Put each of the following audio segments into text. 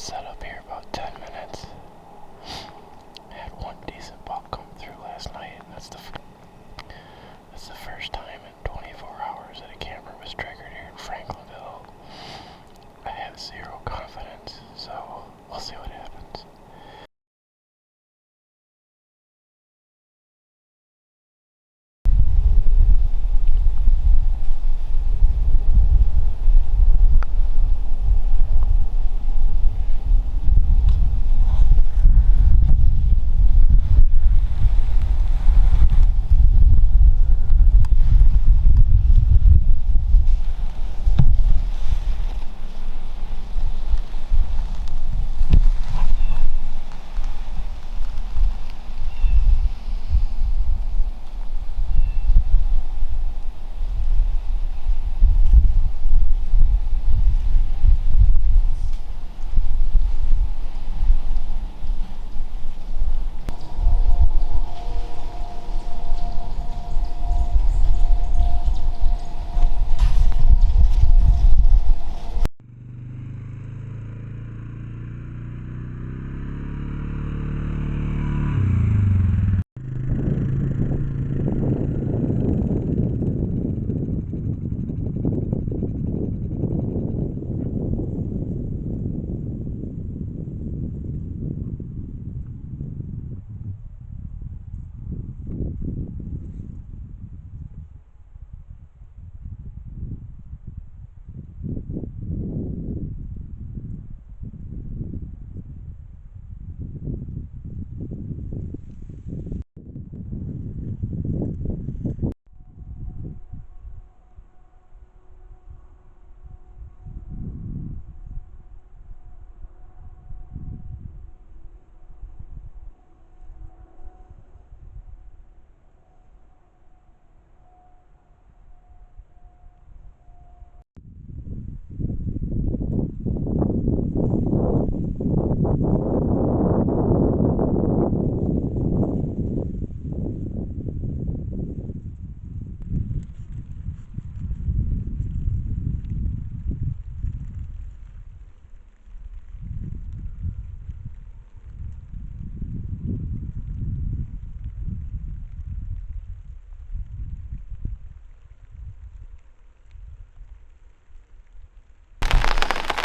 set up here about 10 minutes. Had one decent buck come through last night, and that's the first time in 24 hours that a camera was triggered here in Franklinville. I have zero confidence, so we'll see what happens.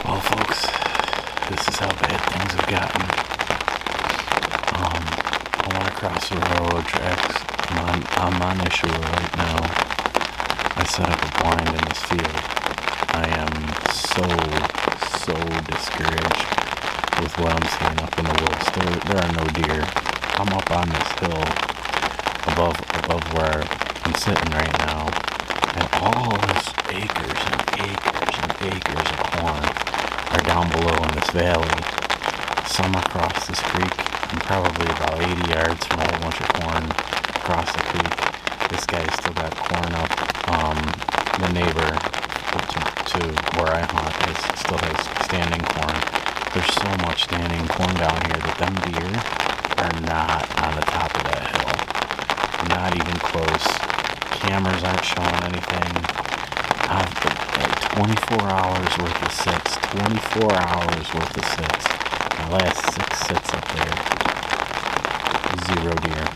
Well, folks, this is how bad things have gotten. I want to cross the railroad tracks. I'm on Ishua right now. I set up a blind in this field. I am so discouraged with what I'm seeing up in the woods. There are no deer. I'm up on this hill above where I'm sitting right now, and all this acres and acres and acres of corn are down below in this valley. Some across this creek. I'm probably about 80 yards from a whole bunch of corn across the creek. This guy's still got corn up. The neighbor to where I hunt still has standing corn. There's so much standing corn down here that them deer are not on the top of that hill. Not even close. Cameras aren't showing anything. I've got like 24 hours worth of sits. 24 hours worth of sits. My last 6 sits up there. 0 deer.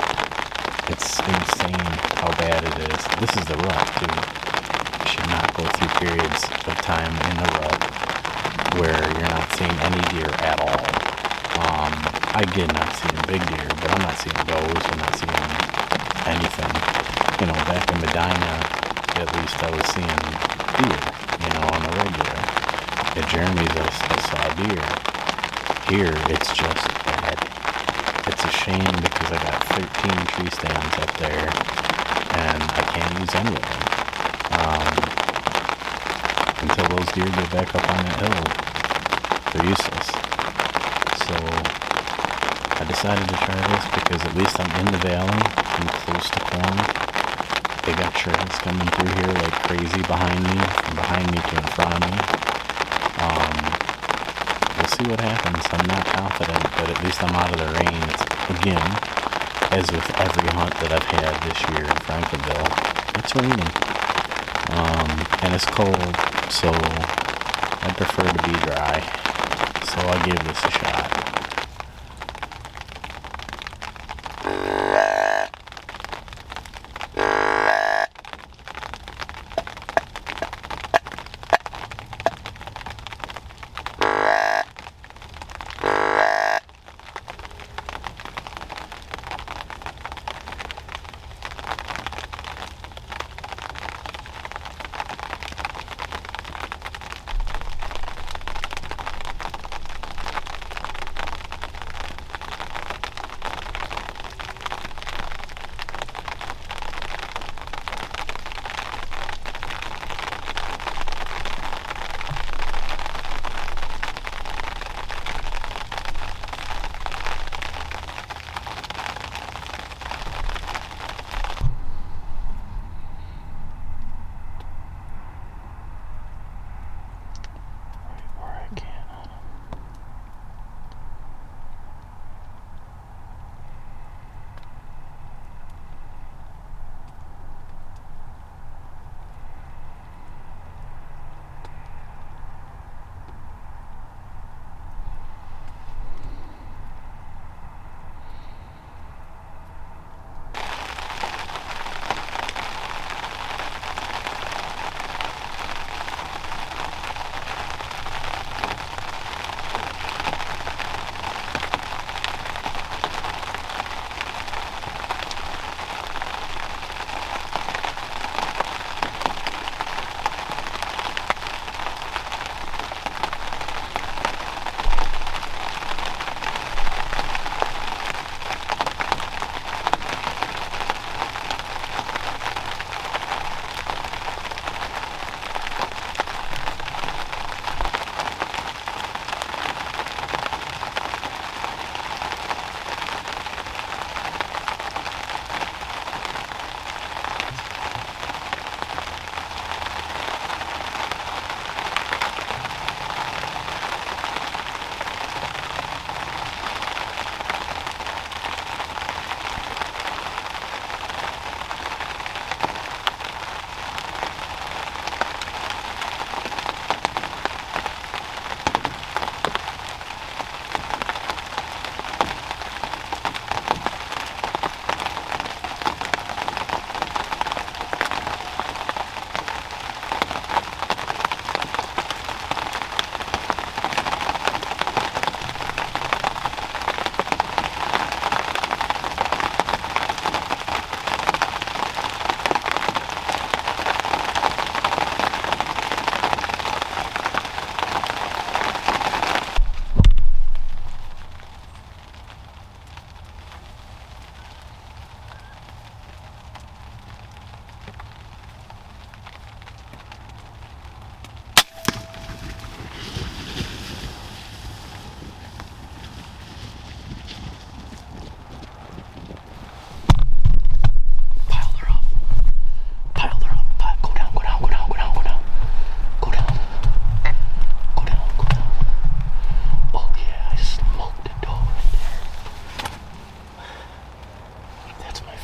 It's insane how bad it is. This is the rut too. You should not go through periods of time in the rut where you're not seeing any deer at all. I did not see a big deer, but I'm not seeing does. I'm not seeing anything. You know, back in Medina, at least I was seeing deer, you know, on the regular. At Jeremy's, I saw deer. Here, it's just bad. It's a shame because I got 13 tree stands up there, and I can't use any of them. Until those deer get back up on that hill, they're useless. So, I decided to try this because at least I'm in the valley, I'm close to corn. They got trails coming through here like crazy behind me, from behind me to in front of me. We'll see what happens. I'm not confident, but at least I'm out of the rain. It's, again, as with every hunt that I've had this year in Franklinville, it's raining. And it's cold, so I prefer to be dry. so I gave this a shot.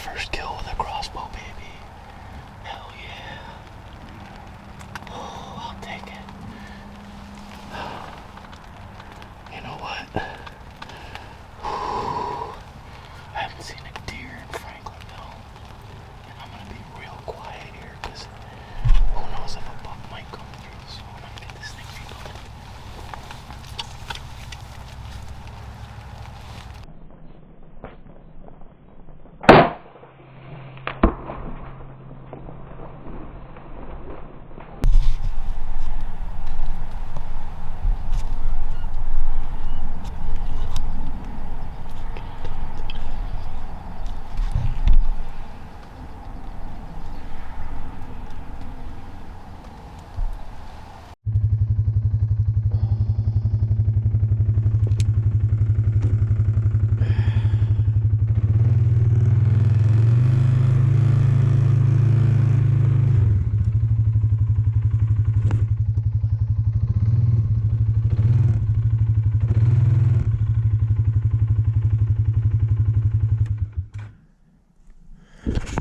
First kill with a crossbow, baby. Hell yeah. Oh, I'll take it. You know what? I haven't seen a deer in Franklinville. And I'm gonna be real quiet here because who knows if a buck might come through. So I'm gonna get this thing reloaded.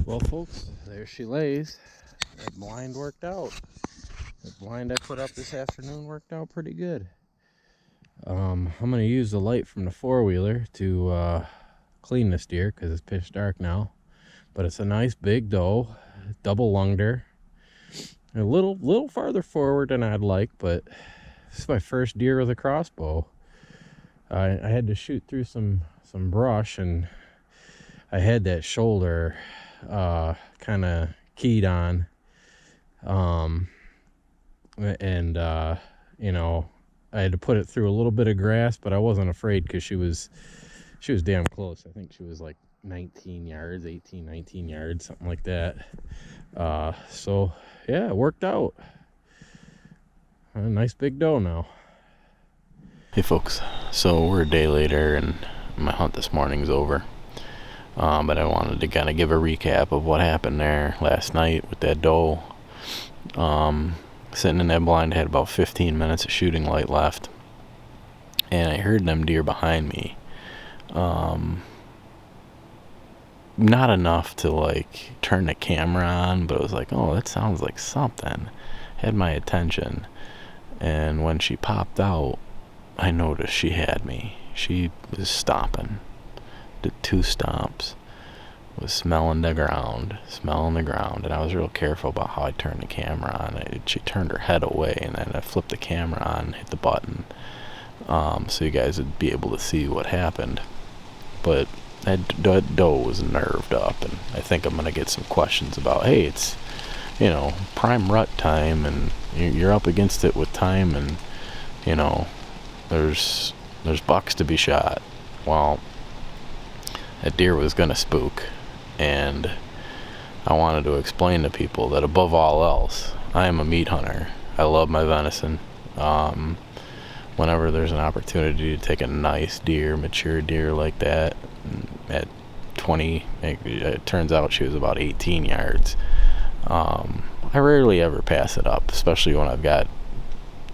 Well, folks, there she lays. That blind worked out. The blind I put up this afternoon worked out pretty good. I'm going to use the light from the four-wheeler to clean this deer because it's pitch dark now. But it's a nice big doe, double lunged her. A little farther forward than I'd like, but this is my first deer with a crossbow. I had to shoot through some brush, and I had that shoulder kind of keyed on. You know, I had to put it through a little bit of grass, but I wasn't afraid because she was damn close. I think she was like 19 yards, 18, 19 yards, something like that. So yeah, it worked out. A nice big doe now. Hey folks, so we're a day later and my hunt this morning's over. But I wanted to kind of give a recap of what happened there last night with that doe. Sitting in that blind, I had about 15 minutes of shooting light left, and I heard them deer behind me. Not enough to like turn the camera on, but it was like, oh, that sounds like something. Had my attention, and when she popped out, I noticed she had me. She was stomping, did 2 stomps, was smelling the ground, and I was real careful about how I turned the camera on. She turned her head away, and then I flipped the camera on, hit the button, so you guys would be able to see what happened. But that doe was nerved up, and I think I'm going to get some questions about, hey, it's, you know, prime rut time, and you're up against it with time, and, you know, there's bucks to be shot. Well, that deer was going to spook, and I wanted to explain to people that above all else, I am a meat hunter. I love my venison. Whenever there's an opportunity to take a nice deer, mature deer like that, at 20, it turns out she was about 18 yards. I rarely ever pass it up, especially when I've got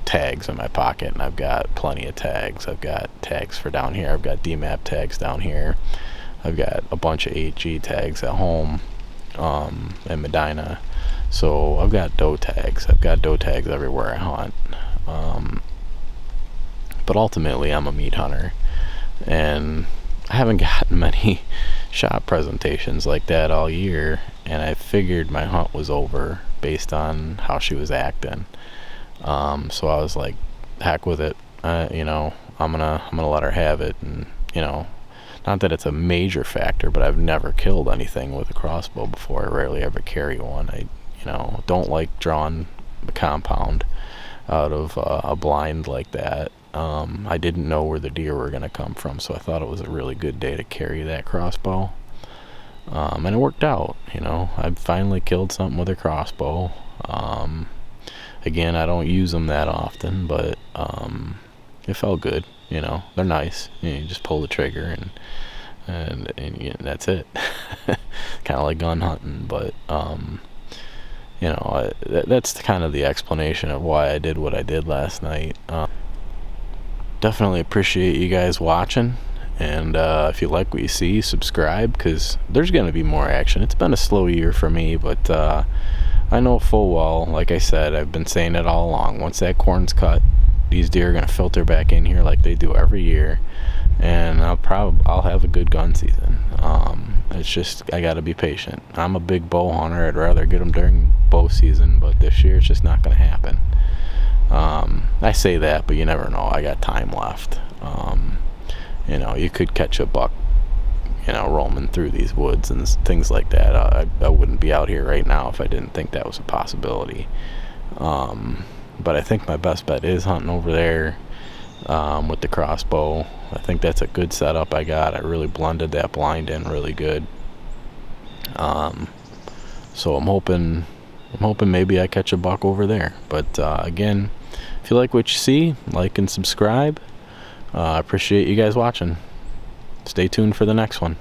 tags in my pocket, and I've got plenty of tags. I've got tags for down here. I've got DMAP tags down here. I've got a bunch of HG tags at home in Medina. So I've got doe tags. I've got doe tags everywhere I hunt. But ultimately, I'm a meat hunter, and I haven't gotten many shot presentations like that all year, and I figured my hunt was over based on how she was acting. So I was like, heck with it. You know, I'm gonna let her have it, and you know, not that it's a major factor, but I've never killed anything with a crossbow before. I rarely ever carry one. I, you know, don't like drawing a compound out of a blind like that. I didn't know where the deer were going to come from, so I thought it was a really good day to carry that crossbow. And it worked out, you know. I finally killed something with a crossbow. Again, I don't use them that often, but it felt good, you know. They're nice. You just pull the trigger and you know, that's it. Kind of like gun hunting, but you know, that's kind of the explanation of why I did what I did last night. Definitely appreciate you guys watching, and if you like what you see, subscribe, because there's going to be more action. It's been a slow year for me, but I know full well, like I said, I've been saying it all along, once that corn's cut, these deer are going to filter back in here like they do every year, and I'll have a good gun season. It's just, I got to be patient. I'm a big bow hunter. I'd rather get them during bow season, but this year it's just not going to happen. I say that, but you never know. I got time left. You know, you could catch a buck, you know, roaming through these woods and things like that. I wouldn't be out here right now if I didn't think that was a possibility. But I think my best bet is hunting over there with the crossbow. I think that's a good setup I got. I really blended that blind in really good. So I'm hoping maybe I catch a buck over there. But again, if you like what you see, like and subscribe. I appreciate you guys watching. Stay tuned for the next one.